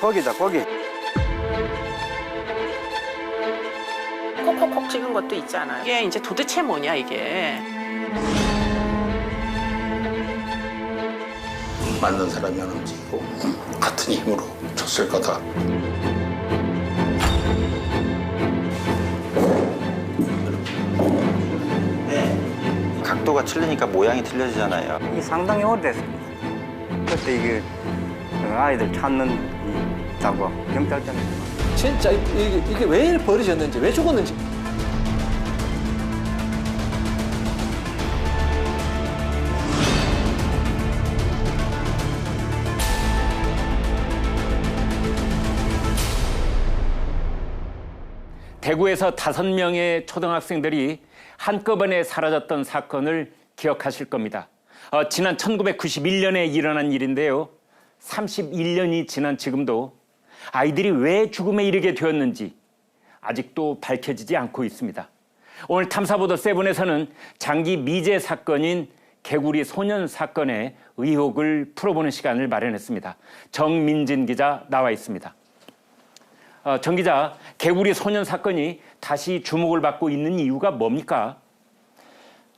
거기다, 거기. 콕콕콕 찍은 것도 있잖아요. 이게 이제 도대체 뭐냐 이게. 맞는 사람이 안 움직이고 같은 힘으로 쳤을 거다. 각도가 틀리니까 모양이 틀려지잖아요. 이 상당히 오래됐습니다. 그때 이게 아이들 찾는 있다고 경찰청에 진짜 이게 왜 버려졌는지, 왜 죽었는지. 대구에서 5명의 초등학생들이 한꺼번에 사라졌던 사건을 기억하실 겁니다. 지난 1991년에 일어난 일인데요. 31년이 지난 지금도 아이들이 왜 죽음에 이르게 되었는지 아직도 밝혀지지 않고 있습니다. 오늘 탐사보도 세븐에서는 장기 미제 사건인 개구리 소년 사건의 의혹을 풀어보는 시간을 마련했습니다. 정민진 기자 나와 있습니다. 정 기자, 개구리 소년 사건이 다시 주목을 받고 있는 이유가 뭡니까?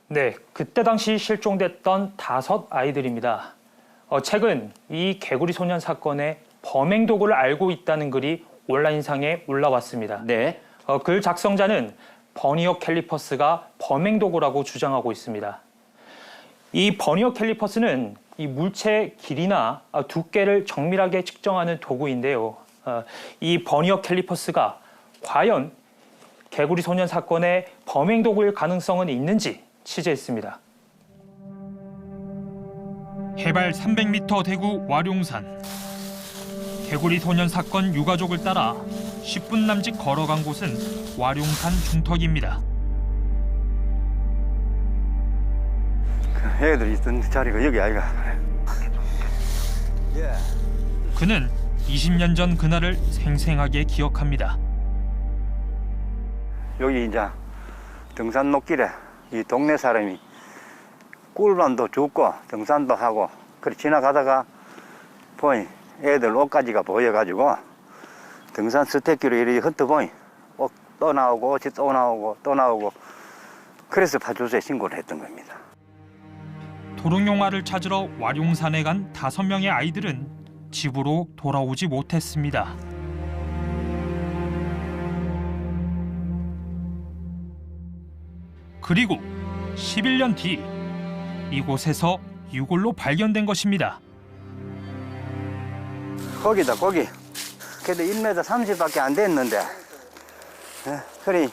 네, 그때 당시 실종됐던 5 아이들입니다. 최근 이 개구리 소년 사건의 범행 도구를 알고 있다는 글이 온라인상에 올라왔습니다. 네. 글 작성자는 버니어 캘리퍼스가 범행 도구라고 주장하고 있습니다. 이 버니어 캘리퍼스는 이 물체의 길이나 두께를 정밀하게 측정하는 도구인데요. 이 버니어 캘리퍼스가 과연 개구리 소년 사건의 범행 도구일 가능성은 있는지 취재했습니다. 해발 300m 대구 와룡산. 개구리 소년 사건 유가족을 따라 10분 남짓 걸어간 곳은 와룡산 중턱입니다. 그 애들 있던 자리가 여기 아이가. 그는 20년 전 그날을 생생하게 기억합니다. 여기 이제 등산 녹길에 이 동네 사람이 꿀밤도 줍고 등산도 하고 그래 지나가다가 보니 애들 옷가지가 보여가지고 등산 스태키로 이렇게 흩어보니 옷 또 나오고 옷이 또 나오고 또 나오고 그래서 파출소에 신고를 했던 겁니다. 도롱뇽아를 찾으러 와룡산에 간 5명의 아이들은 집으로 돌아오지 못했습니다. 그리고 11년 뒤 이곳에서 유골로 발견된 것입니다. 거기다 거기. 그래도 1m 30밖에 안 됐는데 그래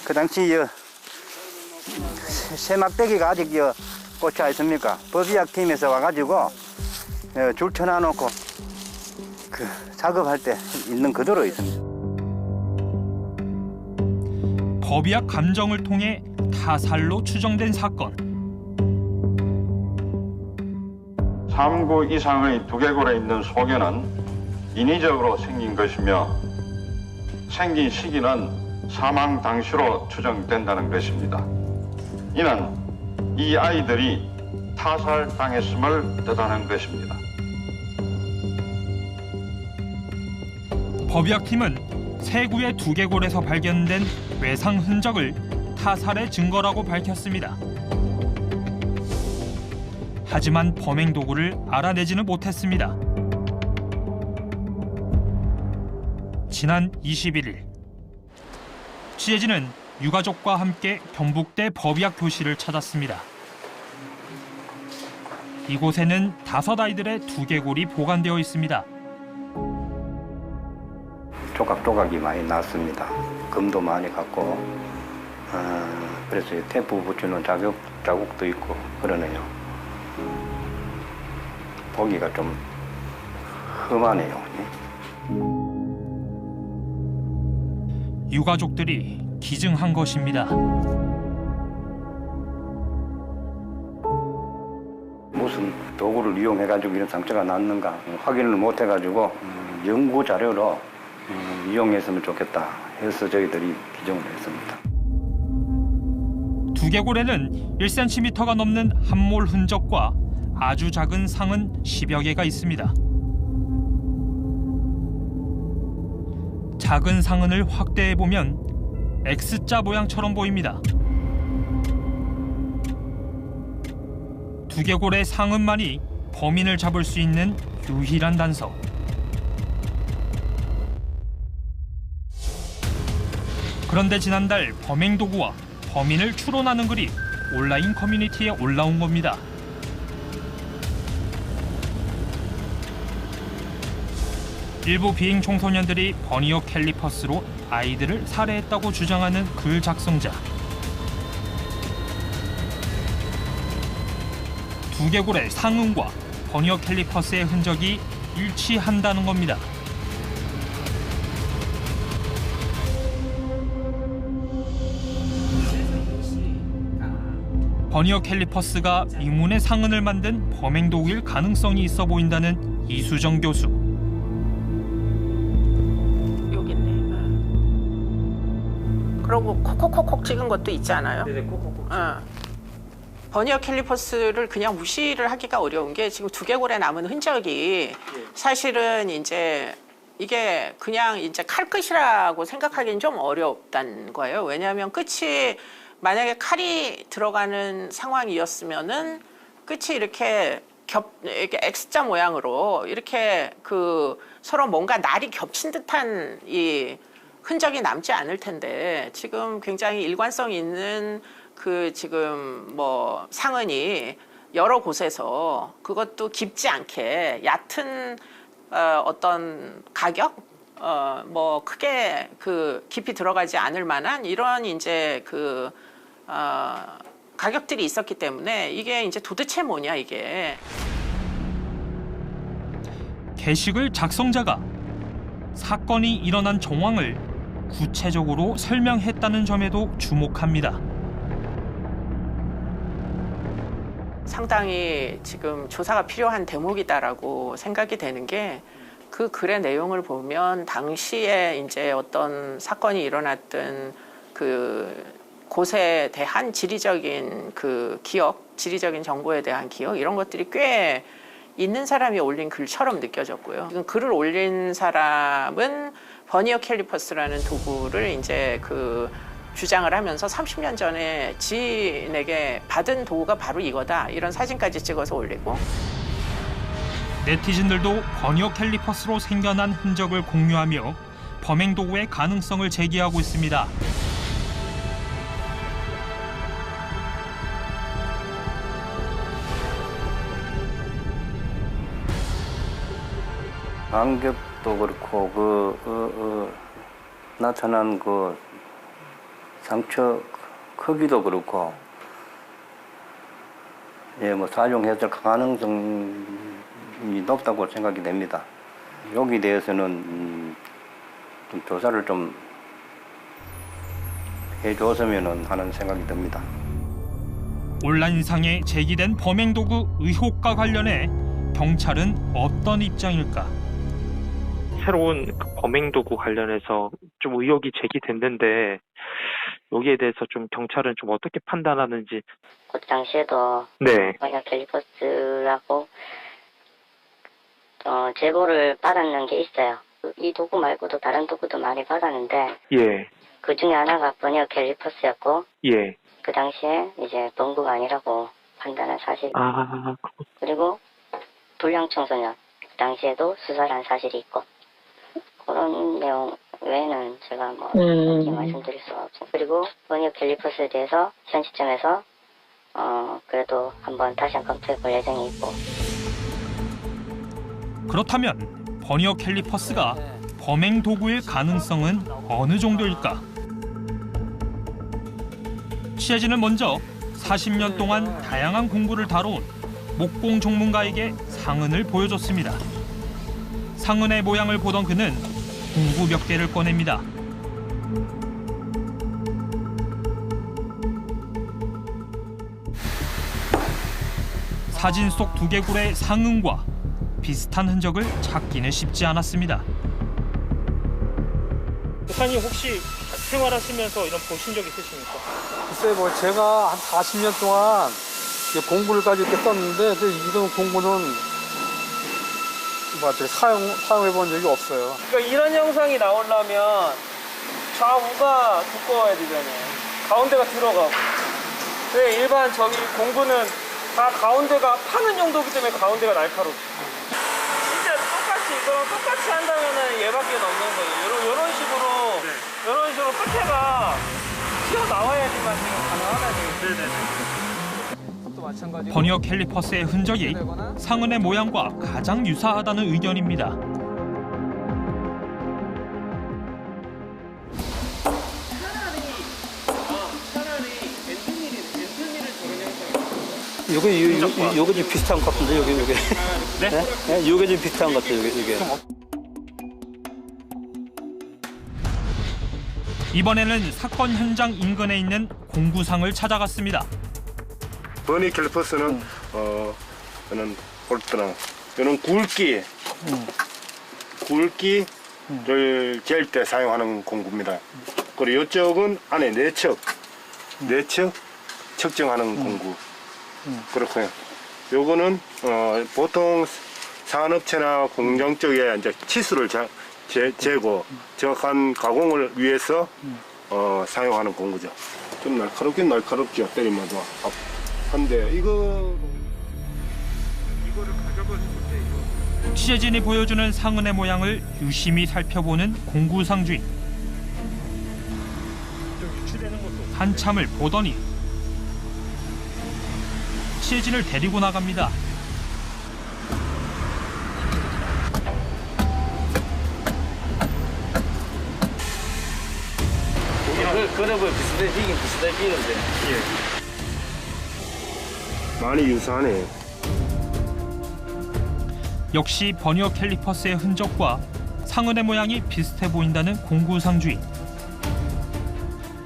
그 당시 새막대기가 아직 꽂혀 있습니까? 법의학팀에서 와가지고 줄 쳐놔놓고 그 작업할 때 있는 그대로 있습니다. 법의학 감정을 통해 타살로 추정된 사건. 3구 이상의 두개골에 있는 소견은 인위적으로 생긴 것이며 생긴 시기는 사망 당시로 추정된다는 것입니다. 이는 이 아이들이 타살당했음을 뜻하는 것입니다. 법의학팀은 세구의 두개골에서 발견된 외상 흔적을 타살의 증거라고 밝혔습니다. 하지만 범행 도구를 알아내지는 못했습니다. 지난 21일 취재진은 유가족과 함께 경북대 법의학 교실을 찾았습니다. 이곳에는 5 아이들의 두개골이 보관되어 있습니다. 조각조각이 많이 났습니다. 금도 많이 갔고 그래서 테이프 붙이는 자국도 있고 그러네요. 보기가 좀 험하네요. 유가족들이 기증한 것입니다. 무슨 도구를 이용해가지고 이런 상처가 났는가 확인을 못해가지고 연구 자료로 이용했으면 좋겠다 해서 저희들이 기증을 했습니다. 두개골에는 1cm가 넘는 함몰 흔적과 아주 작은 상은 10여 개가 있습니다. 작은 상흔을 확대해 보면 X자 모양처럼 보입니다. 두개골의 상흔만이 범인을 잡을 수 있는 유일한 단서. 그런데 지난달 범행 도구와 범인을 추론하는 글이 온라인 커뮤니티에 올라온 겁니다. 일부 비행 청소년들이 버니어 캘리퍼스로 아이들을 살해했다고 주장하는 글 작성자. 두개골의 상흔과 버니어 캘리퍼스의 흔적이 일치한다는 겁니다. 버니어 캘리퍼스가 밍문의 상흔을 만든 범행 도구일 가능성이 있어 보인다는 이수정 교수. 여기 있네. 그리고 콕콕콕콕 찍은 것도 있지 않아요? 네네, 콕콕콕. 버니어 캘리퍼스를 그냥 무시를 하기가 어려운 게 지금 두개골에 남은 흔적이 사실은 이제 이게 그냥 이제 칼끝이라고 생각하기는 좀 어렵다는 거예요. 왜냐하면 끝이 만약에 칼이 들어가는 상황이었으면은 끝이 이렇게 이렇게 X자 모양으로 이렇게 그 서로 뭔가 날이 겹친 듯한 이 흔적이 남지 않을 텐데 지금 굉장히 일관성 있는 그 지금 뭐 상흔이 여러 곳에서 그것도 깊지 않게 얕은 어떤 가격 뭐 크게 그 깊이 들어가지 않을 만한 이런 이제 그 가격들이 있었기 때문에 이게 이제 도대체 뭐냐 이게. 게시글 작성자가 사건이 일어난 정황을 구체적으로 설명했다는 점에도 주목합니다. 상당히 지금 조사가 필요한 대목이다라고 생각이 되는 게 그 글의 내용을 보면 당시에 이제 어떤 사건이 일어났던 그 곳에 대한 지리적인 그 기억, 지리적인 정보에 대한 기억 이런 것들이 꽤 있는 사람이 올린 글처럼 느껴졌고요. 지금 글을 올린 사람은 버니어 캘리퍼스라는 도구를 이제 그 주장을 하면서 30년 전에 지인에게 받은 도구가 바로 이거다 이런 사진까지 찍어서 올리고. 네티즌들도 버니어 캘리퍼스로 생겨난 흔적을 공유하며 범행 도구의 가능성을 제기하고 있습니다. 간격도 그렇고 나타난 그 상처 크기도 그렇고 뭐 사용했을 가능성이 높다고 생각이 됩니다. 여기 대해서는 좀 조사를 좀 해줬으면 하는 생각이 듭니다. 온라인상에 제기된 범행 도구 의혹과 관련해 경찰은 어떤 입장일까? 새로운 범행 도구 관련해서 좀 의혹이 제기됐는데 여기에 대해서 좀 경찰은 좀 어떻게 판단하는지. 그 당시에도 네. 버니어 캘리퍼스라고 제보를 받았는 게 있어요. 이 도구 말고도 다른 도구도 많이 받았는데 예. 그 중에 하나가 버니어 캘리퍼스였고 예. 그 당시에 이제 본부가 아니라고 판단한 사실. 그리고 불량 청소년 그 당시에도 수사를 한 사실이 있고 그런 내용 외에는 제가 뭐 이렇게 말씀드릴 수가 없죠. 그리고 버니어 캘리퍼스에 대해서 현 시점에서 그래도 다시 한번 검토해 볼 예정이 있고. 그렇다면 버니어 캘리퍼스가 범행 도구일 가능성은 어느 정도일까? 취재진은 먼저 40년 동안 다양한 공구를 다뤄온 목공 전문가에게 상흔을 보여줬습니다. 상흔의 모양을 보던 그는 공구 몇 개를 꺼냅니다. 사진 속 두개골의 상흔과 비슷한 흔적을 찾기는 쉽지 않았습니다. 교사님 혹시 생활하시면서 이런 보신 적 있으십니까? 글쎄 뭐 제가 한 40년 동안 공구를 가지고 이렇게 썼는데 이런 공구는 사용해 본 적이 없어요. 그러니까 이런 형상이 나오려면 좌우가 두꺼워야 되잖아요. 가운데가 들어가고. 근데 일반 저기 공구는 다 가운데가 파는 용도이기 때문에 가운데가 날카롭고. 진짜 똑같이 이거랑 똑같이 한다면은 얘밖에 없는 거예요. 이런 식으로 끝에가 튀어나와야지만 지금 가능하다는 얘기죠. 버니어 캘리퍼스의 흔적이 상은의 모양과 가장 유사하다는 의견입니다. 요게 좀 비슷한 것 같은데 요게. 네? 네? 요게 좀 비슷한 것 같아요 요게. 이번에는 사건 현장 인근에 있는 공구상을 찾아갔습니다. 버니어 캘리퍼스는 저는 볼 때는 이는 굵기를 잴 때 사용하는 공구입니다. 그리고 이쪽은 안에 내척 측정하는 공구. 그렇고요. 요거는 보통 산업체나 공장 쪽에 이제 치수를 재고 정확한 가공을 위해서 사용하는 공구죠. 좀 날카롭긴 날카롭죠. 때리면도 한데 이거를 가격을 취재진이 보여주는 상은의 모양을 유심히 살펴보는 공구상 주인. 한참을 보더니 취재진을 데리고 나갑니다. 그래 보여 비슷해지긴 비슷해지는데. 많이 유사하네. 역시 버니어 캘리퍼스의 흔적과 상은의 모양이 비슷해 보인다는 공구상 주인.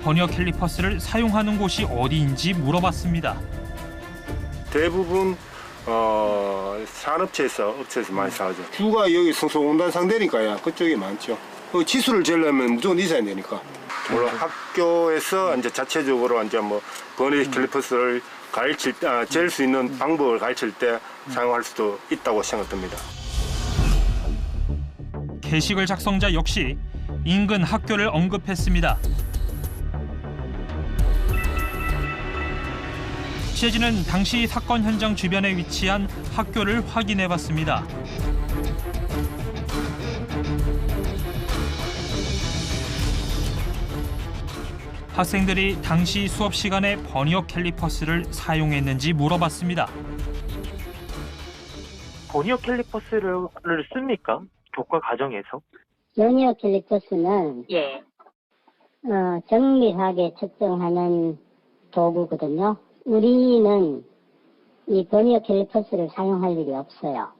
버니어 캘리퍼스를 사용하는 곳이 어디인지 물어봤습니다. 대부분 산업체에서 업체에서 많이 사죠. 주가 여기 소공단 상대니까요. 그쪽이 많죠. 치수를 재려면 무조건 있어야 되니까. 물론 학교에서 이제 자체적으로 이제 뭐 버니어 캘리퍼스를 잴 수 있는 방법을 가르칠 때 사용할 수도 있다고 생각됩니다. 게시글 작성자 역시 인근 학교를 언급했습니다. 취재진은 당시 사건 현장 주변에 위치한 학교를 확인해봤습니다. 학생들이 당시 수업 시간에 버니어 캘리퍼스를 사용했는지 물어봤습니다. 버니어 캘리퍼스를 씁니까? 교과 과정에서? 버니어 캘리퍼스는 정밀하게 측정하는 도구거든요. 우리는 이 버니어 캘리퍼스를 사용할 일이 없어요.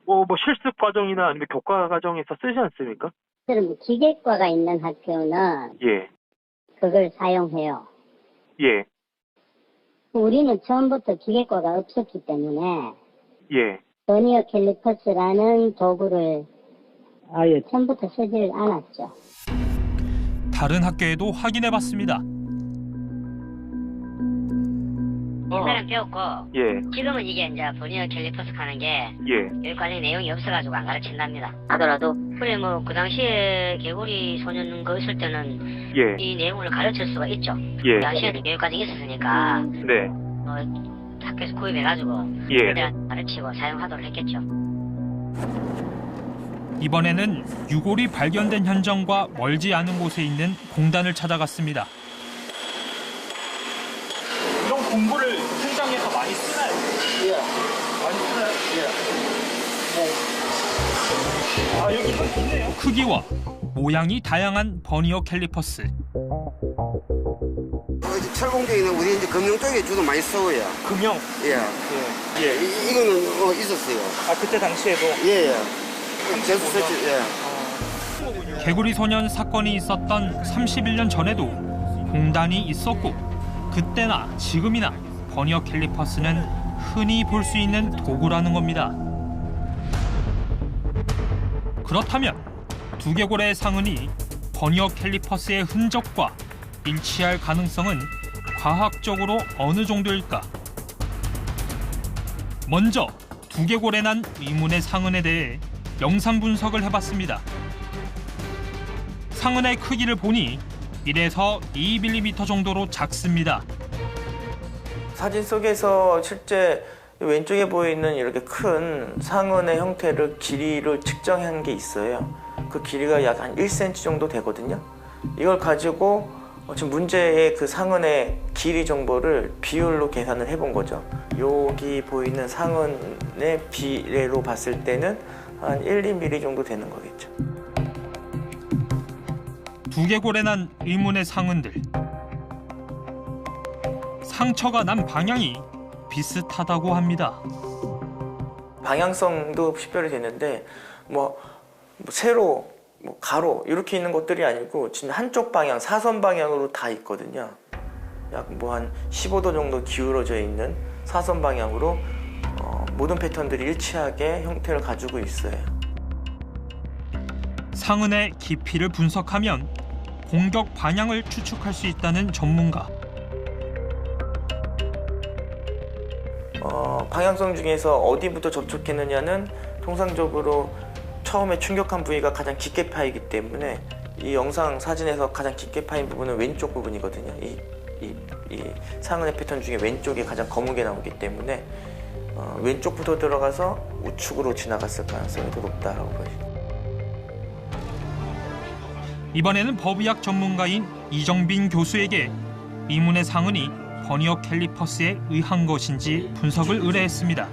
뭐 실습 과정이나 아니면 교과 과정에서 쓰지 않습니까? 그럼 기계과가 있는 학교는 그걸 사용해요. 우리는 처음부터 기계과가 없었기 때문에 버니어 캘리퍼스라는 도구를 아예 처음부터 쓰지를 않았죠. 다른 학교에도 확인해봤습니다. 옛날엔 배웠고 지금은 이게 이제 버니어 캘리퍼스 하는 게 여기까지 내용이 없어가지고 안 가르친답니다. 하더라도 그래 뭐 그 당시에 개구리 소년 거 있을 때는 이 내용을 가르칠 수가 있죠. 그 당시에는 여기까지 있었으니까 학교에서 구입해가지고 애들한테 가르치고 사용하도록 했겠죠. 이번에는 유골이 발견된 현장과 멀지 않은 곳에 있는 공단을 찾아갔습니다. 이런 공구를 현장에서 많이 쓰나요? 많이 쓰나요? 여기 있네요. 크기와 모양이 다양한 버니어 캘리퍼스. 철공장에는 우리 이제 금융 쪽에 주로 많이 써요. 금융? 이거는 있었어요. 그때 당시에도? 계속 썼죠. 개구리 소년 사건이 있었던 31년 전에도 공단이 있었고 그때나 지금이나 버니어 캘리퍼스는 흔히 볼 수 있는 도구라는 겁니다. 그렇다면 두개골의 상은이 버니어 캘리퍼스의 흔적과 일치할 가능성은 과학적으로 어느 정도일까? 먼저 두개골에 난 의문의 상흔에 대해 영상 분석을 해봤습니다. 상흔의 크기를 보니 1에서 2mm 정도로 작습니다. 사진 속에서 실제 왼쪽에 보이는 이렇게 큰 상흔의 형태를 길이를 측정한 게 있어요. 그 길이가 약 한 1cm 정도 되거든요. 이걸 가지고 지금 문제의 그 상흔의 길이 정보를 비율로 계산을 해본 거죠. 여기 보이는 상흔의 비례로 봤을 때는 한 1, 2mm 정도 되는 거겠죠. 두개골에 난 의문의 상흔들. 상처가 난 방향이 비슷하다고 합니다. 방향성도 식별이 되는데 세로, 가로 이렇게 있는 것들이 아니고 진짜 한쪽 방향, 사선 방향으로 다 있거든요. 약 한 15도 정도 기울어져 있는 사선 방향으로 모든 패턴들이 일치하게 형태를 가지고 있어요. 상흔의 깊이를 분석하면 공격 방향을 추측할 수 있다는 전문가. 방향성 중에서 어디부터 접촉했느냐는 통상적으로 처음에 충격한 부위가 가장 깊게 파이기 때문에 이 영상 사진에서 가장 깊게 파인 부분은 왼쪽 부분이거든요. 이 상흔의 패턴 중에 왼쪽이 가장 검게 나오기 때문에 왼쪽부터 들어가서 우측으로 지나갔을 가능성이 더 높다고 보여집니다. 이번에는 법의학 전문가인 이정빈 교수에게 의문의 상흔이 버니어 캘리퍼스에 의한 것인지 분석을 의뢰했습니다.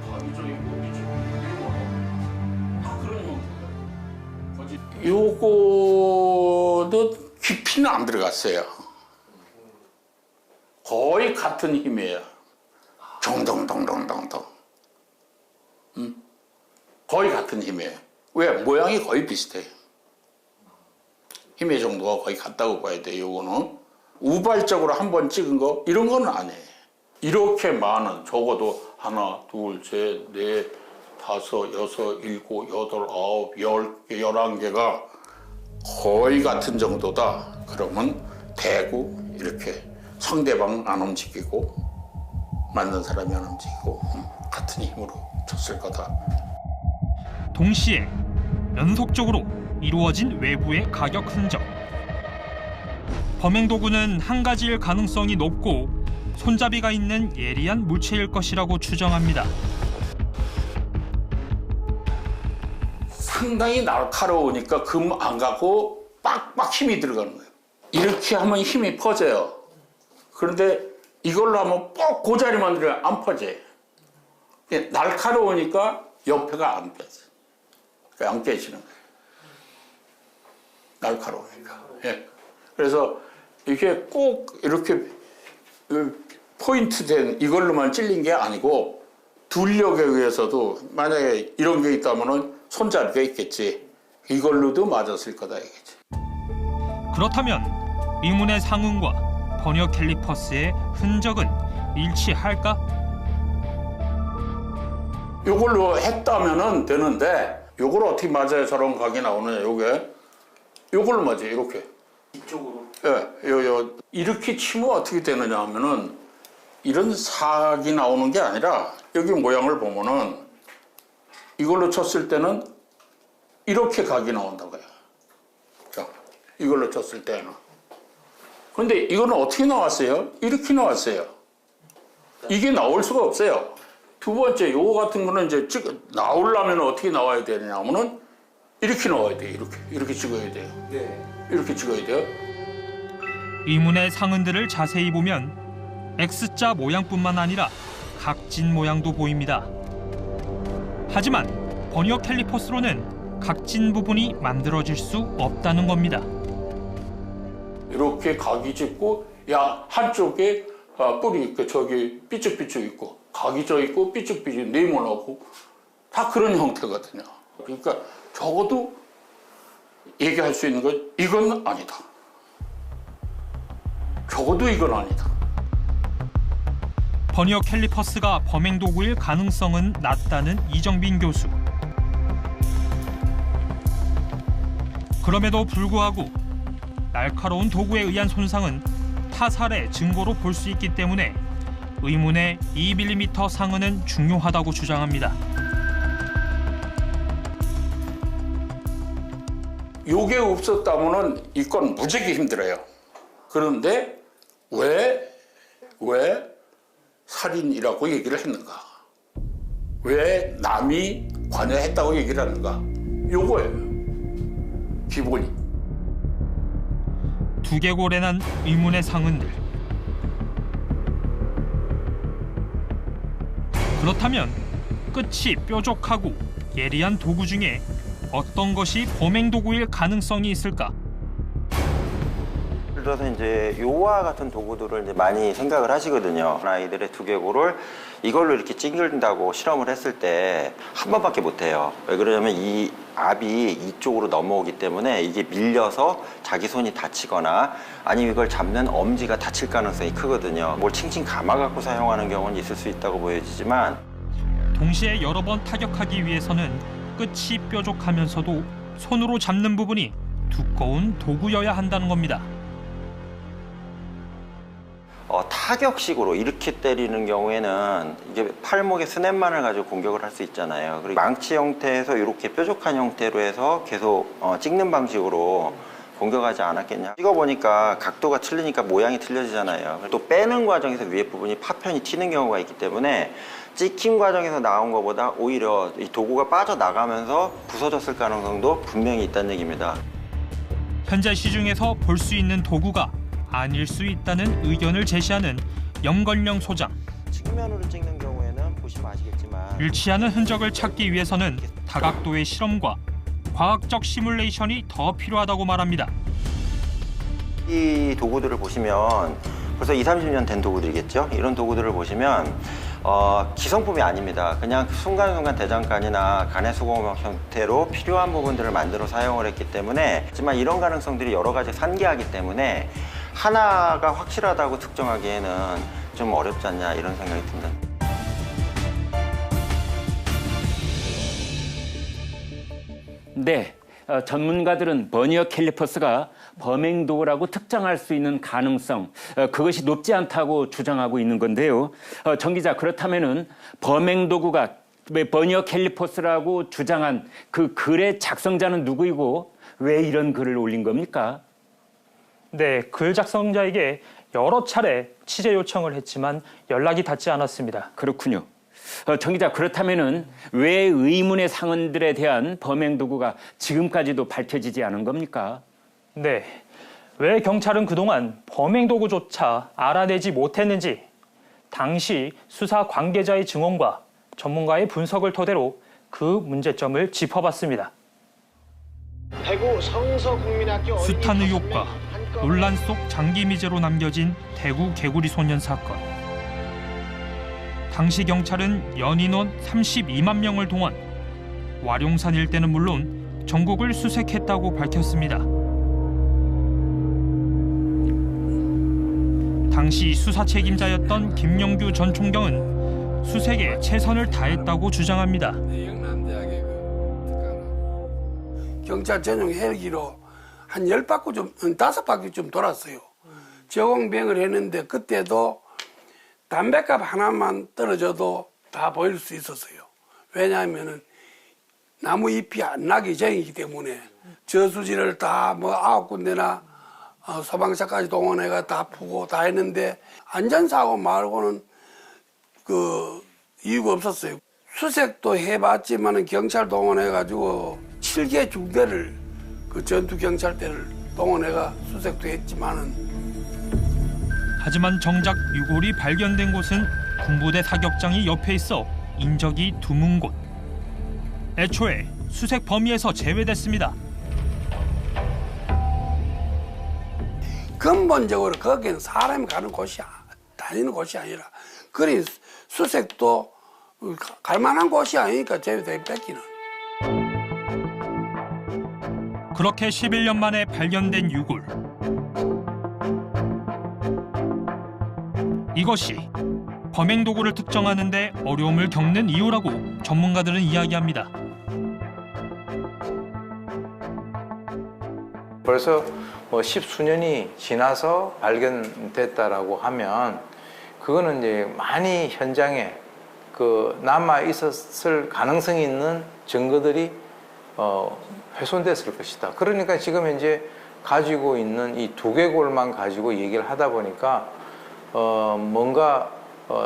요거도 깊이는 안 들어갔어요. 거의 같은 힘이에요. 정동동동동동. 거의 같은 힘이에요. 왜? 모양이 거의 비슷해요. 힘의 정도가 거의 같다고 봐야 돼요. 요거는 우발적으로 한번 찍은 거 이런 건 아니에요. 이렇게 많은, 적어도 하나, 둘, 셋, 넷, 다섯, 여섯, 일곱, 여덟, 아홉, 10개, 11개가 거의 같은 정도다. 그러면 대고 이렇게 상대방 안 움직이고 맞는 사람이 안 움직이고 같은 힘으로 쳤을 거다. 동시에 연속적으로 이루어진 외부의 가격 흔적. 범행 도구는 한 가지일 가능성이 높고 손잡이가 있는 예리한 물체일 것이라고 추정합니다. 상당히 날카로우니까 금 안 가고 빡빡 힘이 들어가는 거예요. 이렇게 하면 힘이 퍼져요. 그런데 이걸로 하면 꼭 그 자리만 들어가면 안 퍼져요. 날카로우니까 옆에가 안 펴져요. 안 깨지는 거예요. 날카로우니까. 예. 그래서 이게 꼭 이렇게 포인트 된 이걸로만 찔린 게 아니고 둘력에 의해서도 만약에 이런 게 있다면은 손잡이가 있겠지. 이걸로도 맞았을 거다 이거지. 그렇다면 의문의 상흔과 버니어 캘리퍼스의 흔적은 일치할까? 이걸로 했다면은 되는데 이걸 어떻게 맞아야 저런 각이 나오느냐 요게 이걸로 맞아요 이렇게 이쪽으로 요 이렇게 치면 어떻게 되느냐 하면은 이런 사각이 나오는 게 아니라 여기 모양을 보면은 이걸로 쳤을 때는 이렇게 각이 나온다고요. 자, 이걸로 쳤을 때는. 근데 이거는 어떻게 나왔어요? 이렇게 나왔어요. 이게 나올 수가 없어요. 두 번째, 요거 같은 거는 이제 나오려면 어떻게 나와야 되냐면은 이렇게 나와야 돼요. 이렇게 찍어야 돼요. 네. 이렇게 찍어야 돼요. 의문의 상흔들을 자세히 보면 X자 모양뿐만 아니라 각진 모양도 보입니다. 하지만 버니어 캘리퍼스로는 각진 부분이 만들어질 수 없다는 겁니다. 이렇게 각이 짚고 야 한쪽에 뿔이 있고 저기 삐쭉삐쭉 있고 각이 져 있고 삐쭉삐쭉 네모나고 다 그런 형태거든요. 그러니까 적어도 얘기할 수 있는 건 이건 아니다. 적어도 이건 아니다. 버니어 캘리퍼스가 범행 도구일 가능성은 낮다는 이정빈 교수. 그럼에도 불구하고 날카로운 도구에 의한 손상은 타살의 증거로 볼 수 있기 때문에 의문의 2mm 상흔은 중요하다고 주장합니다. 요게 없었다면은 이 건 무지하게 힘들어요. 그런데 왜 살인이라고 얘기를 했는가? 왜 남이 관여했다고 얘기를 하는가? 요거예요. 기본이. 두개골에 난 의문의 상흔들. 그렇다면 끝이 뾰족하고 예리한 도구 중에 어떤 것이 범행 도구일 가능성이 있을까? 예를 들어서 이제 요와 같은 도구들을 이제 많이 생각을 하시거든요. 아이들의 두개골을 이걸로 이렇게 찡긴다고 실험을 했을 때 한 번밖에 못 해요. 왜 그러냐면 이 압이 이쪽으로 넘어오기 때문에 이게 밀려서 자기 손이 다치거나 아니면 이걸 잡는 엄지가 다칠 가능성이 크거든요. 뭘 칭칭 감아갖고 사용하는 경우는 있을 수 있다고 보여지지만 동시에 여러 번 타격하기 위해서는 끝이 뾰족하면서도 손으로 잡는 부분이 두꺼운 도구여야 한다는 겁니다. 타격식으로 이렇게 때리는 경우에는 이게 팔목에 스냅만을 가지고 공격을 할 수 있잖아요. 그리고 망치 형태에서 이렇게 뾰족한 형태로 해서 계속 찍는 방식으로 공격하지 않았겠냐. 찍어보니까 각도가 틀리니까 모양이 틀려지잖아요. 또 빼는 과정에서 위에 부분이 파편이 튀는 경우가 있기 때문에 찍힘 과정에서 나온 것보다 오히려 이 도구가 빠져나가면서 부서졌을 가능성도 분명히 있다는 얘기입니다. 현재 시중에서 볼 수 있는 도구가 아닐 수 있다는 의견을 제시하는 염건령 소장. 측면으로 찍는 경우에는 보시면 아시겠지만 일치하는 흔적을 찾기 위해서는 다각도의 실험과 과학적 시뮬레이션이 더 필요하다고 말합니다. 이 도구들을 보시면 벌써 20, 30년 된 도구들이겠죠? 이런 도구들을 보시면 기성품이 아닙니다. 그냥 순간순간 대장간이나 간의 수공업 형태로 필요한 부분들을 만들어 사용을 했기 때문에 하지만 이런 가능성들이 여러 가지 산계하기 때문에 하나가 확실하다고 특정하기에는 좀 어렵지 않냐 이런 생각이 듭니다. 네, 전문가들은 버니어 캘리퍼스가 범행 도구라고 특정할 수 있는 가능성, 그것이 높지 않다고 주장하고 있는 건데요. 정 기자, 그렇다면은 범행 도구가 버니어 캘리퍼스라고 주장한 그 글의 작성자는 누구이고 왜 이런 글을 올린 겁니까? 네, 글 작성자에게 여러 차례 취재 요청을 했지만 연락이 닿지 않았습니다. 그렇군요. 정 기자, 그렇다면은 왜 의문의 상흔들에 대한 범행 도구가 지금까지도 밝혀지지 않은 겁니까? 네, 왜 경찰은 그동안 범행 도구조차 알아내지 못했는지 당시 수사 관계자의 증언과 전문가의 분석을 토대로 그 문제점을 짚어봤습니다. 대구 성서국민학교 숱한 의혹과 논란 속 장기 미제로 남겨진 대구 개구리 소년 사건. 당시 경찰은 연인원 32만 명을 동원, 와룡산 일대는 물론 전국을 수색했다고 밝혔습니다. 당시 수사 책임자였던 김영규 전 총경은 수색에 최선을 다했다고 주장합니다. 경찰 전용 헬기로 한 10바퀴 좀, 5바퀴 좀 돌았어요. 저공병을 했는데 그때도 담뱃갑 하나만 떨어져도 다 보일 수 있었어요. 왜냐하면은 나무 잎이 안 나기 전이기 때문에 저수지를 다 뭐 9군데나 소방차까지 동원해가 다 푸고 다 했는데 안전사고 말고는 그 이유가 없었어요. 수색도 해봤지만은 경찰 동원해가지고 7개 중대를 그 전투 경찰대를 동원해가 수색도 했지만은 하지만 정작 유골이 발견된 곳은 군부대 사격장이 옆에 있어 인적이 드문 곳. 애초에 수색 범위에서 제외됐습니다. 근본적으로 거기는 사람이 가는 곳이 다니는 곳이 아니라 그리 수색도 갈 만한 곳이 아니니까 제외돼 뺏기는. 그렇게 11년 만에 발견된 유골. 이것이 범행 도구를 특정하는 데 어려움을 겪는 이유라고 전문가들은 이야기합니다. 벌써 뭐 10수년이 지나서 발견됐다라고 하면 그거는 이제 많이 현장에 그 남아 있었을 가능성이 있는 증거들이 훼손됐을 것이다. 그러니까 지금 현재 가지고 있는 이 두개골만 가지고 얘기를 하다 보니까 뭔가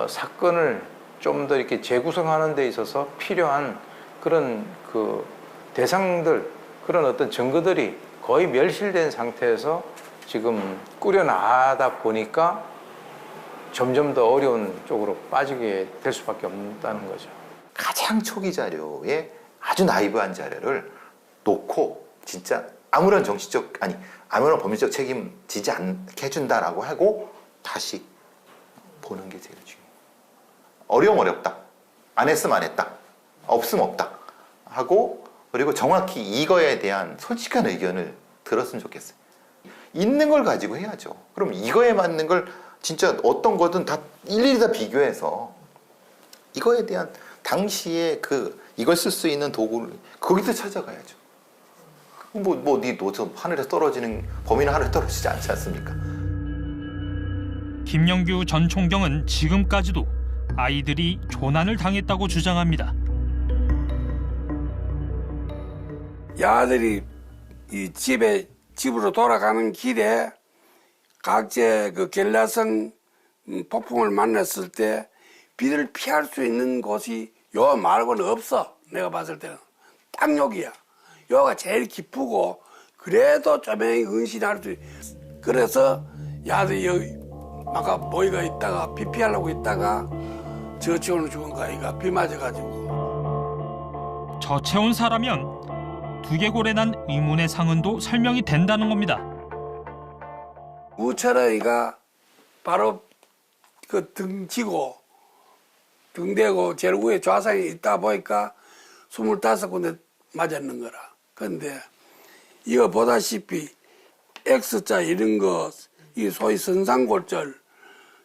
사건을 좀 더 이렇게 재구성하는 데 있어서 필요한 그런 그 대상들, 그런 어떤 증거들이 거의 멸실된 상태에서 지금 꾸려나가다 보니까 점점 더 어려운 쪽으로 빠지게 될 수밖에 없다는 거죠. 가장 초기 자료에 아주 나이브한 자료를 놓고 진짜 아무런 정치적 아무런 법률적 책임 지지 않게 해준다라고 하고 다시 보는 게 제일 중요해요. 어려움 어렵다. 안 했으면 안 했다. 없으면 없다. 하고 그리고 정확히 이거에 대한 솔직한 의견을 들었으면 좋겠어요. 있는 걸 가지고 해야죠. 그럼 이거에 맞는 걸 진짜 어떤 거든 다 일일이 다 비교해서 이거에 대한 당시에 이걸 쓸 수 있는 도구를 거기서 찾아가야죠. 네 노조 하늘에 떨어지는 범인은 하늘에 떨어지지 않지 않습니까? 김영규 전 총경은 지금까지도 아이들이 조난을 당했다고 주장합니다. 야들이 이 집으로 돌아가는 길에 각재 그 겔라성 폭풍을 만났을 때 비를 피할 수 있는 곳이 요 말고는 없어. 내가 봤을 때는 딱 여기야. 요가 제일 기쁘고 그래도 조명이 은신할 수 그래서 야들이 여기 아까 모이가 있다가 비 피하려고 있다가 저체온을 죽은 거 아이가 비 맞아가지고. 저체온사라면 두개골에 난 의문의 상흔도 설명이 된다는 겁니다. 우철이가 바로 그 등지고 등대고 제일 위에 좌상이 있다 보니까 25군데 맞았는 거라. 그런데 이거 보다시피 X자 이런 거, 이 소위 선상골절,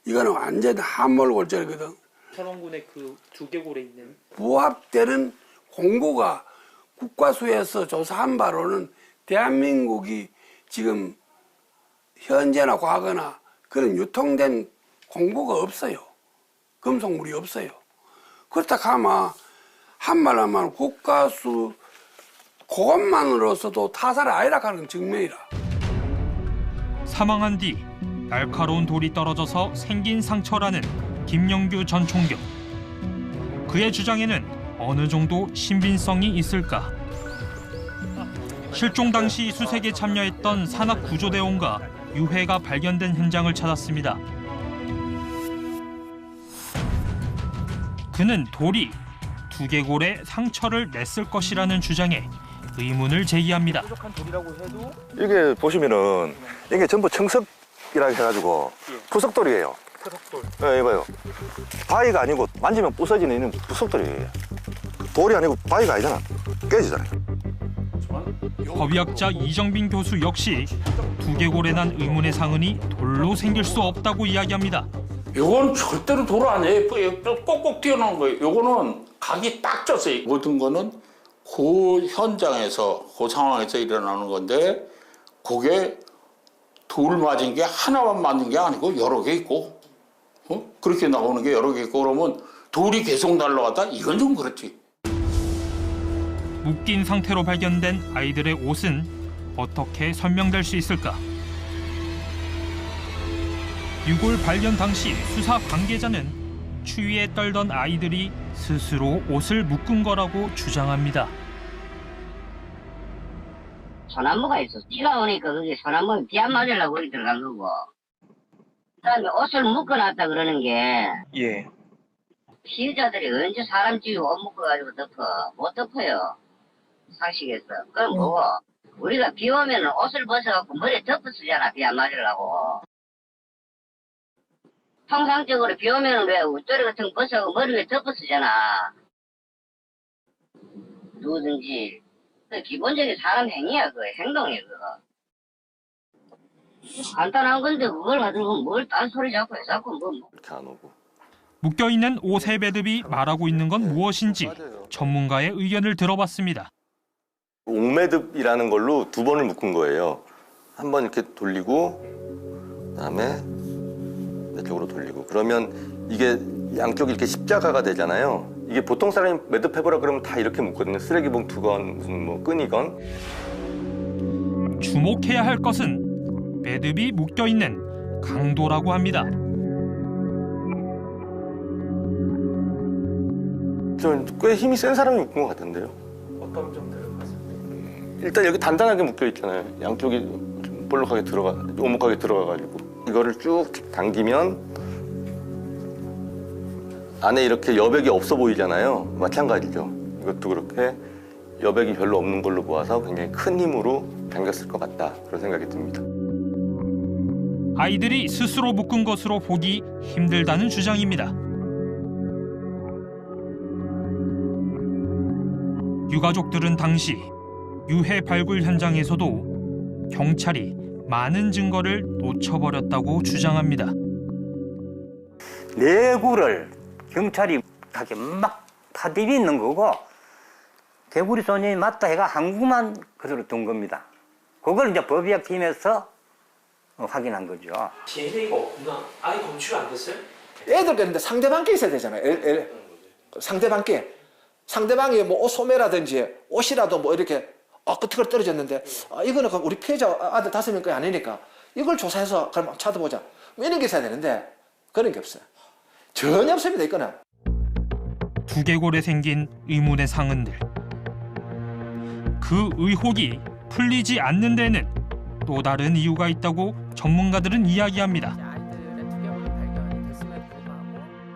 이거는 완전 함몰골절이거든. 철원군의 그 두개골에 있는 부합되는 공고가 국과수에서 조사한 바로는 대한민국이 지금 현재나 과거나 그런 유통된 공고가 없어요. 금속물이 없어요. 그렇다 하면 한말로 하면 국가수 그것만으로서도 타살이 아니라 하는 증명이라. 사망한 뒤 날카로운 돌이 떨어져서 생긴 상처라는 김영규 전 총경. 그의 주장에는 어느 정도 신빙성이 있을까? 실종 당시 수색에 참여했던 산악구조대원과 유해가 발견된 현장을 찾았습니다. 그는 돌이 두개골에 상처를 냈을 것이라는 주장에 의문을 제기합니다. 이게 보시면은 이게 전부 청석이라 해가지고 부석돌이에요. 네, 이봐요. 바위가 아니고 만지면 부서지는 이는 부석돌이에요. 돌이 아니고 바위가 아니잖아. 깨지잖아요. 법의학자 이정빈 교수 역시 두개골에 난 의문의 상흔이 돌로 생길 수 없다고 이야기합니다. 이건 절대로 돌 아니에요. 꼭꼭 튀어나온 거예요. 이거는 각이 딱 졌어요. 모든 거는 그 현장에서, 그 상황에서 일어나는 건데 그게 돌 맞은 게 하나만 맞는 게 아니고 여러 개 있고 그렇게 나오는 게 여러 개 있고 그러면 돌이 계속 날아가다 이건 좀 그렇지. 묶인 상태로 발견된 아이들의 옷은 어떻게 설명될 수 있을까? 유골 발견 당시 수사 관계자는 추위에 떨던 아이들이 스스로 옷을 묶은 거라고 주장합니다. 소나무가 있어. 비가 오니까 그게 소나무에 비 안 맞으려고 거기 들어간 거고. 그다음에 옷을 묶어놨다 그러는 게 예. 피해자들이 언제 사람 집에 옷 묶어가지고 덮어? 못 덮어요. 상식에서. 그럼 뭐고? 우리가 비 오면 옷을 벗어갖고 머리에 덮어 쓰잖아. 비 안 맞으려고. 통상적으로 비 오면 왜 옷자리 같은 거 벗어갖고 머리 위에 덮어 쓰잖아. 누구든지. 그 기본적인 사람 행위야. 그 행동이야. 그거. 간단한 건데 그걸 가지고 뭘 딴소리 자꾸 해. 자꾸 뭐. 이렇게 안 오고. 묶여있는 옷의 매듭이 말하고 있는 건 무엇인지 전문가의 의견을 들어봤습니다. 옥매듭이라는 걸로 2번을 묶은 거예요. 한 번 이렇게 돌리고 그다음에 이쪽으로 돌리고 그러면 이게 양쪽이 이렇게 십자가가 되잖아요. 이게 보통 사람이 매듭해보라 그러면 다 이렇게 묶거든요. 쓰레기 봉투건 무슨 뭐 끈이건. 주목해야 할 것은 매듭이 묶여 있는 강도라고 합니다. 좀 꽤 힘이 센 사람이 묶은 것 같은데요. 어떤 점들을 봤을 때? 일단 여기 단단하게 묶여 있잖아요. 양쪽이 좀 볼록하게 오목하게 들어가가지고 이거를 쭉 당기면 안에 이렇게 여백이 없어 보이잖아요. 마찬가지죠. 이것도 그렇게 여백이 별로 없는 걸로 보아서 굉장히 큰 힘으로 당겼을 것 같다, 그런 생각이 듭니다. 아이들이 스스로 묶은 것으로 보기 힘들다는 주장입니다. 유가족들은 당시 유해 발굴 현장에서도 경찰이 많은 증거를 놓쳐버렸다고 주장합니다. 내구를 경찰이 하게 막 파디비 있는 거고 개구리 소년이 맞다 해가 한국만 그대로 둔 겁니다. 그걸 이제 법의학 팀에서 확인한 거죠. DNA가 없나? 아예 검출 안 됐어요? 애들 그런데 상대방께 있어야 되잖아요. 상대방이 뭐 옷 소매라든지 옷이라도 뭐 이렇게 끄트걸 떨어졌는데 이거는 우리 피해자 아들 5명 거이 아니니까 이걸 조사해서 그럼 찾아보자. 뭐 이런 게 있어야 되는데 그런 게 없어요. 전혀 없습니다. 이거는. 두개골에 생긴 의문의 상흔들. 그 의혹이 풀리지 않는 데는 또 다른 이유가 있다고 전문가들은 이야기합니다.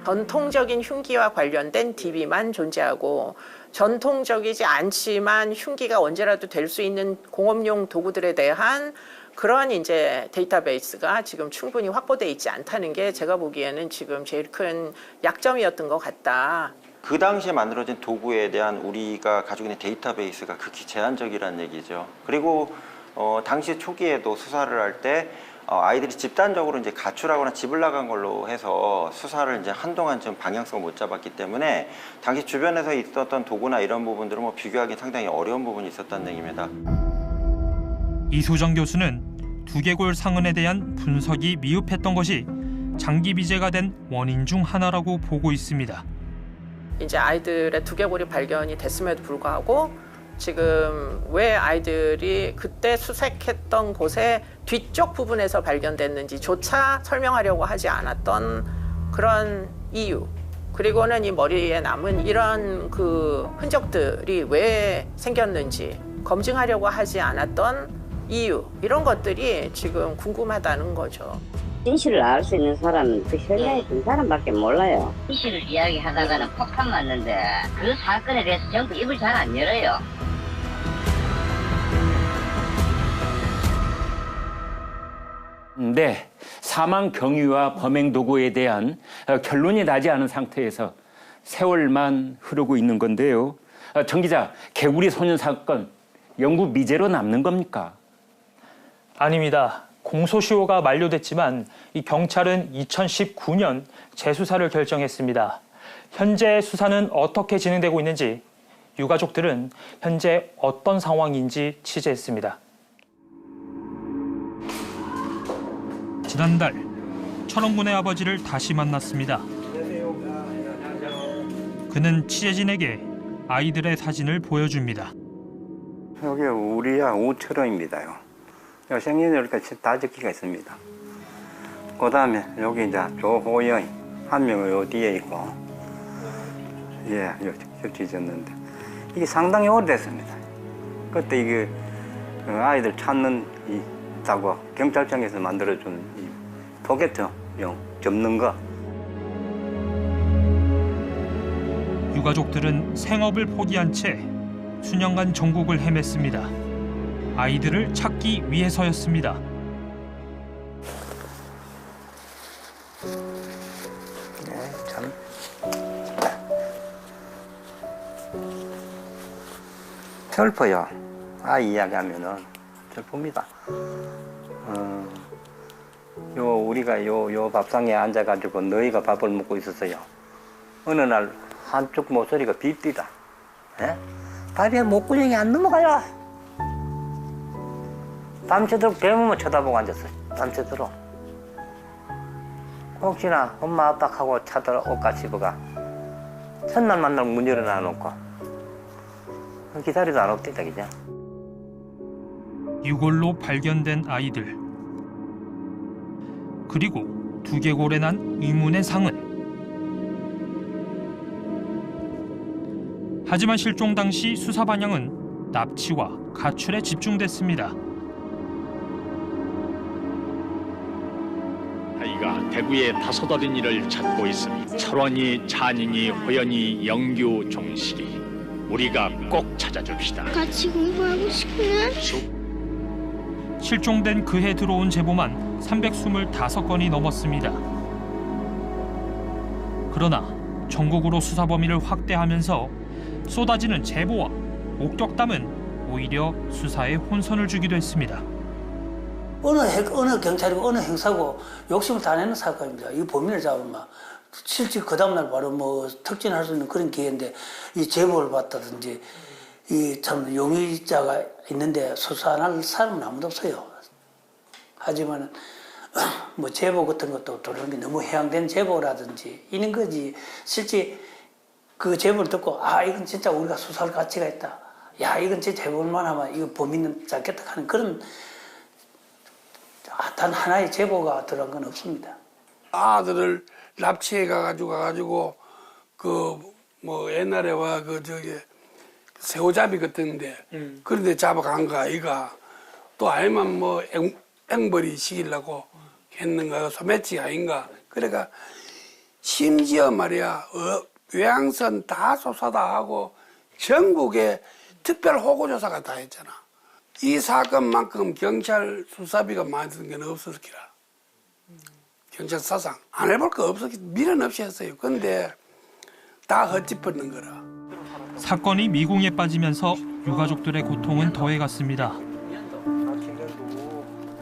전통적인 흉기와 관련된 DB만 존재하고 전통적이지 않지만 흉기가 언제라도 될 수 있는 공업용 도구들에 대한 그런 이제 데이터베이스가 지금 충분히 확보되어 있지 않다는 게 제가 보기에는 지금 제일 큰 약점이었던 것 같다. 그 당시에 만들어진 도구에 대한 우리가 가지고 있는 데이터베이스가 극히 제한적이라는 얘기죠. 그리고 당시 초기에도 수사를 할 때 아이들이 집단적으로 이제 가출하거나 집을 나간 걸로 해서 수사를 이제 한동안 좀 방향성을 못 잡았기 때문에 당시 주변에서 있었던 도구나 이런 부분들은 뭐 비교하기 상당히 어려운 부분이 있었다는 얘기입니다. 이수정 교수는 두개골 상흔에 대한 분석이 미흡했던 것이 장기 비제가 된 원인 중 하나라고 보고 있습니다. 이제 아이들의 두개골이 발견이 됐음에도 불구하고 지금 왜 아이들이 그때 수색했던 곳의 뒤쪽 부분에서 발견됐는지조차 설명하려고 하지 않았던 그런 이유, 그리고는 이 머리에 남은 이런 그 흔적들이 왜 생겼는지 검증하려고 하지 않았던 이유, 이런 것들이 지금 궁금하다는 거죠. 진실을 알 수 있는 사람은 그 현장에 든 사람밖에 몰라요. 진실을 이야기하다가는 폭탄 맞는데 그 사건에 대해서 전부 입을 잘 안 열어요. 네, 사망 경위와 범행 도구에 대한 결론이 나지 않은 상태에서 세월만 흐르고 있는 건데요. 정 기자, 개구리 소년 사건 영구 미제로 남는 겁니까? 아닙니다. 공소시효가 만료됐지만 이 경찰은 2019년 재수사를 결정했습니다. 현재 수사는 어떻게 진행되고 있는지 유가족들은 현재 어떤 상황인지 취재했습니다. 지난달 철원군의 아버지를 다시 만났습니다. 그는 취재진에게 아이들의 사진을 보여줍니다. 여기 우리야 우철원입니다요. 생년월일까 다 적기가 있습니다. 그 다음에 여기 이제 조호영 한 명은 요 뒤에 있고, 예, 적지 있었는데 이게 상당히 오래됐습니다. 그때 이게 아이들 찾는 있다고 경찰청에서 만들어준 이 포켓용 접는 거. 유가족들은 생업을 포기한 채 수년간 전국을 헤맸습니다. 아이들을 찾기 위해서였습니다. 네, 참. 슬퍼요. 아이 이야기하면은 슬픕니다. 우리가 요 밥상에 앉아가지고 너희가 밥을 먹고 있었어요. 어느 날 한쪽 모서리가 빕디다. 예? 다리에 목구멍이 안 넘어가요. 밤새도록 대문만 쳐다보고 앉았어요. 밤새도록. 혹시나 엄마 아빠 하고 차들 옷가 집어가. 첫날 만나면 문 열어놔놓고 기다리도 안 없겠다 그죠? 유골로 발견된 아이들. 그리고 두개골에 난 의문의 상흔. 하지만 실종 당시 수사 방향은 납치와 가출에 집중됐습니다. 아이가 대구의 다섯 어린이를 찾고 있습니다. 철원이, 찬인이, 호연이, 영규, 종실이. 우리가 꼭 찾아줍시다. 같이 공부하고 싶네. 실종된 그해 들어온 제보만 325건이 넘었습니다. 그러나 전국으로 수사 범위를 확대하면서 쏟아지는 제보와 목격담은 오히려 수사에 혼선을 주기도 했습니다. 어느 경찰이고 어느 형사고 욕심을 다 내는 사건입니다. 이 범인을 잡으면 실제 그 다음날 바로 뭐 특진할 수 있는 그런 기회인데 이 제보를 받다든지 이 참 용의자가 있는데 수사 안 할 사람은 아무도 없어요. 하지만 뭐 제보 같은 것도 들어오는 게 너무 해양된 제보라든지 이런 거지 실제 그 제보를 듣고 아 이건 진짜 우리가 수사할 가치가 있다. 야 이건 진짜 해볼만 하면 이거 범인은 잡겠다 하는 그런 단 하나의 제보가 들어간 건 없습니다. 아들을 납치해 가가지고 그 뭐 옛날에 와 그 저기 새우잡이 같은데 그런데 잡아간 거 아이가 또 아니면 뭐 앵벌이 시키려고 했는가 소매치 아닌가 그러니까 심지어 말이야 외항선 다 조사다 하고 전국에 특별 호구조사가 다 했잖아. 이 사건만큼 경찰 수사비가 많이 드는 게 없었기라. 경찰 사상 안 해볼 거 없었기 미련 없이 했어요. 근데 다 헛짚었는 거라. 사건이 미궁에 빠지면서 유가족들의 고통은 더해갔습니다.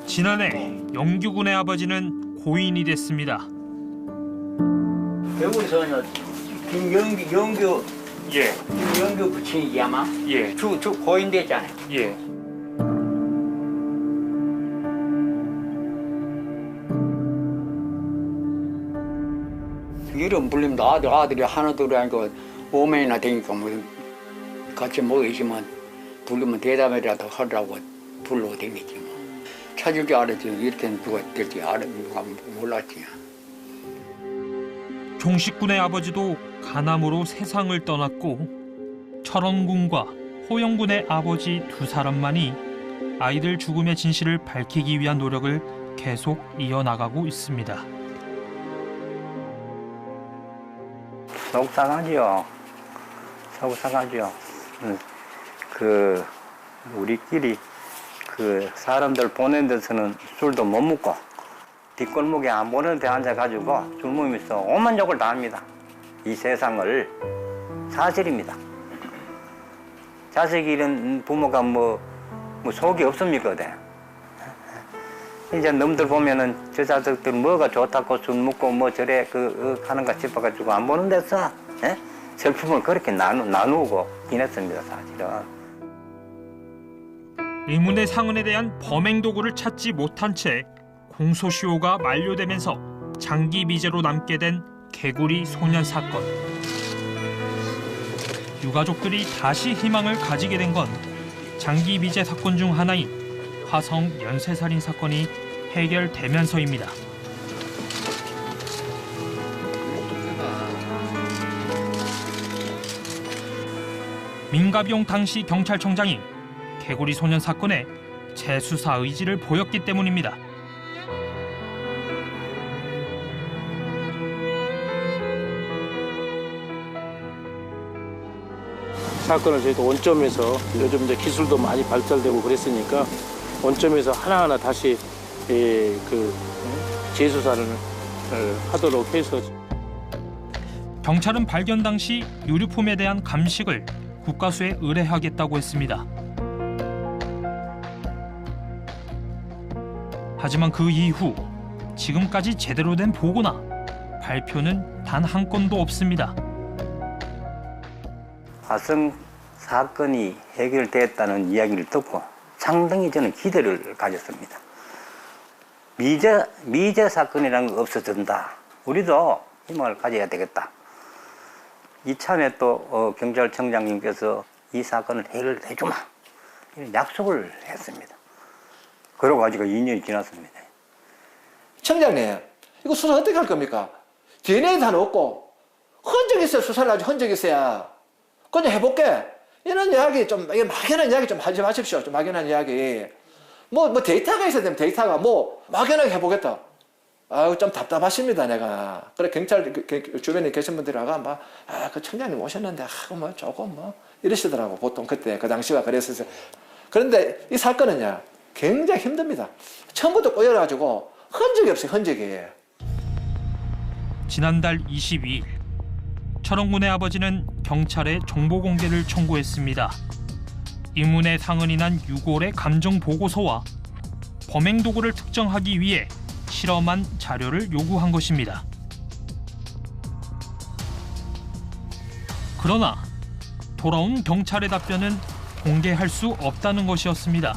지난해 영규군의 아버지는 고인이 됐습니다. 대구에서 김영규 김영규 부친이지 아마 주 고인 됐잖아요. 이름 불리면 아들이 하나둘이 아니고 5명이나 되니까 뭐 같이 모이시면 부르면 대답이라도 하라고 불러고 다니지 뭐. 찾을 줄 알았지 이렇게 누가 될 줄 몰랐지. 종식군의 아버지도 간암으로 세상을 떠났고 철원군과 호영군의 아버지 두 사람만이 아이들 죽음의 진실을 밝히기 위한 노력을 계속 이어나가고 있습니다. 속상하지요. 속상하지요. 그 우리끼리 그 사람들 보낸 데서는 술도 못 먹고 뒷골목에 안 보는 데 앉아가지고 술 먹으면서 오만 욕을 다 합니다. 이 세상을 사실입니다. 자식 잃은 부모가 뭐 속이 없습니까? 이제 놈들 보면은 저 자식들 뭐가 좋다고 술 먹고 뭐 저래 하는가 싶어가지고 안 보는 데서 슬픔을 그렇게 나누고 지냈습니다, 사실은. 의문의 상흔에 대한 범행 도구를 찾지 못한 채 공소시효가 만료되면서 장기 미제로 남게 된 개구리 소년 사건. 유가족들이 다시 희망을 가지게 된 건 장기 미제 사건 중 하나인 화성 연쇄살인 사건이 해결되면서입니다. 민갑용 당시 경찰청장이 개구리 소년 사건에 재수사 의지를 보였기 때문입니다. 사건을 저희도 원점에서 요즘 이제 기술도 많이 발달되고 그랬으니까 원점에서 하나하나 다시 그 재수사를 하도록 해서 경찰은 발견 당시 유류품에 대한 감식을 국가수에 의뢰하겠다고 했습니다. 하지만 그 이후 지금까지 제대로 된 보고나 발표는 단 한 건도 없습니다. 화성 사건이 해결됐다는 이야기를 듣고 상당히 저는 기대를 가졌습니다. 미제 사건이라는 거 없어진다. 우리도 희망을 가져야 되겠다. 이참에 또 경찰청장님께서 이 사건을 해결해 주마 이런 약속을 했습니다. 그러고 가지고 2년이 지났습니다. 청장님, 이거 수사 어떻게 할 겁니까? DNA도 하나 없고 흔적 있어야 수사를 하지. 흔적 있어야 그냥 해볼게. 이런 이야기 좀 막연한 이야기 좀 하지 마십시오. 좀 막연한 이야기. 뭐 데이터가 있어야 되면 데이터가 막연하게 해보겠다. 아유, 좀 답답하십니다, 내가. 그래, 경찰 주변에 계신 분들이 아가 그 청장님 오셨는데, 조금 이러시더라고. 보통 그때, 그 당시가 그랬었어요. 그런데 이 사건은요, 굉장히 힘듭니다. 처음부터 꼬여가지고 흔적이 없어요, 흔적이. 지난달 22일 철원군의 아버지는 경찰에 정보 공개를 청구했습니다. 이문의 상흔이 난 6월의 감정 보고서와 범행 도구를 특정하기 위해 실험한 자료를 요구한 것입니다. 그러나 돌아온 경찰의 답변은 공개할 수 없다는 것이었습니다.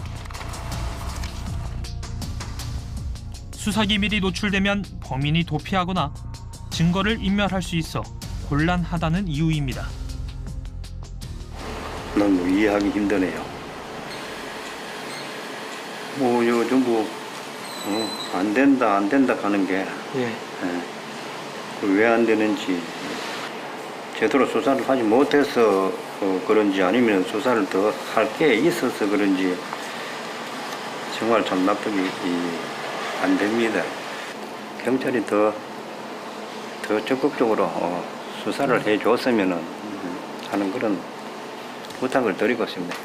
수사기밀이 노출되면 범인이 도피하거나 증거를 인멸할 수 있어 곤란하다는 이유입니다. 너무 이해하기 힘드네요. 요즘 안 된다 하는 게 왜 안 되는지 제대로 수사를 하지 못해서 그런지 아니면 수사를 더 할 게 있어서 그런지 정말 참 납득이 안 됩니다. 경찰이 더 적극적으로 수사를 해줬으면 하는 그런 부탁을 드리고 있습니다.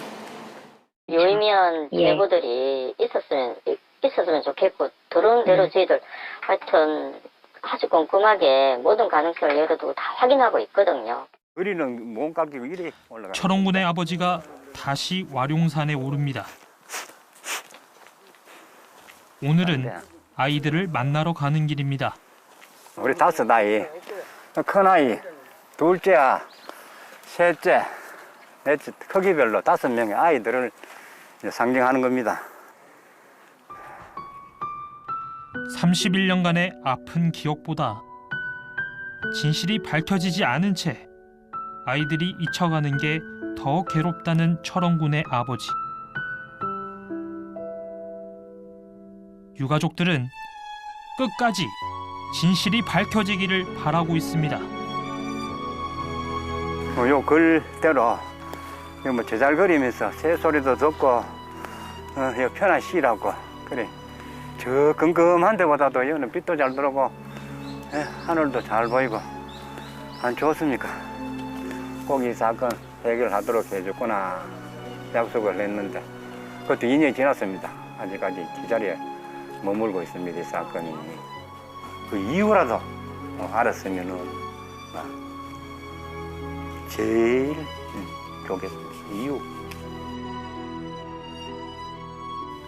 유의미한 제보들이 있었으면 좋겠고, 들어온 대로 저희들 하여튼 아주 꼼꼼하게 모든 가능성을 열어두고 다 확인하고 있거든요. 우리는 몸깎이고 이래 올라가. 철원군의 아버지가 다시 와룡산에 오릅니다. 오늘은 아이들을 만나러 가는 길입니다. 우리 5 아이, 큰 아이, 둘째, 셋째, 넷째, 크기별로 5명의 아이들을 상징하는 겁니다. 31년간의 아픈 기억보다 진실이 밝혀지지 않은 채 아이들이 잊혀가는 게 더 괴롭다는 철원군의 아버지. 유가족들은 끝까지 진실이 밝혀지기를 바라고 있습니다. 요 글대로 제잘거리면서 새소리도 듣고 편한 시라고 그래. 저 컴컴한 데보다도 여기는 빛도 잘 들어오고 하늘도 잘 보이고 안 좋습니까? 꼭 이 사건 해결하도록 해줬구나 약속을 했는데 그것도 2년이 지났습니다. 아직까지 이 자리에 머물고 있습니다. 이 사건이. 그 이유라도 알았으면은 제일 좋겠습니다. 이유.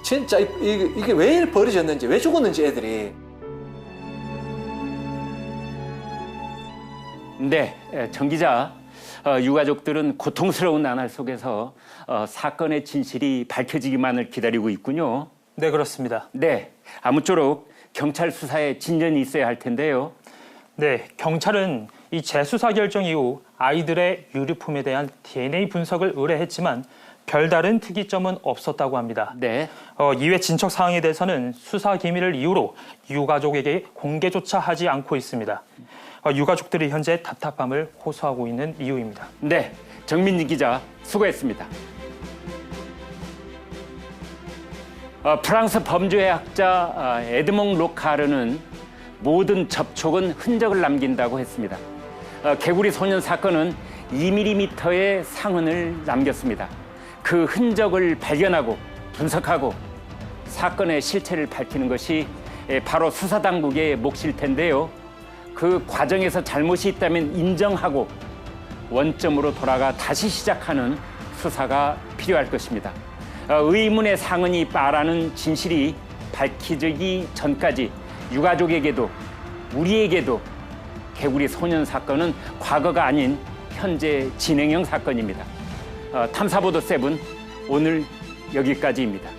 진짜 이게 왜 버려졌는지, 왜 죽었는지 애들이. 네, 정 기자. 유가족들은 고통스러운 나날 속에서 사건의 진실이 밝혀지기만을 기다리고 있군요. 네, 그렇습니다. 네, 아무쪼록 경찰 수사에 진전이 있어야 할 텐데요. 네, 경찰은 이 재수사 결정 이후 아이들의 유류품에 대한 DNA 분석을 의뢰했지만 별다른 특이점은 없었다고 합니다. 네. 이외 진척 사항에 대해서는 수사 기밀을 이유로 유가족에게 공개조차 하지 않고 있습니다. 유가족들이 현재 답답함을 호소하고 있는 이유입니다. 네, 정민진 기자 수고했습니다. 프랑스 범죄학자 에드몽 로카르는 모든 접촉은 흔적을 남긴다고 했습니다. 개구리 소년 사건은 2mm의 상흔을 남겼습니다. 그 흔적을 발견하고 분석하고 사건의 실체를 밝히는 것이 바로 수사당국의 몫일 텐데요. 그 과정에서 잘못이 있다면 인정하고 원점으로 돌아가 다시 시작하는 수사가 필요할 것입니다. 의문의 상흔이 빠라는 진실이 밝혀지기 전까지 유가족에게도 우리에게도 개구리 소년 사건은 과거가 아닌 현재 진행형 사건입니다. 탐사보도 7 오늘 여기까지입니다.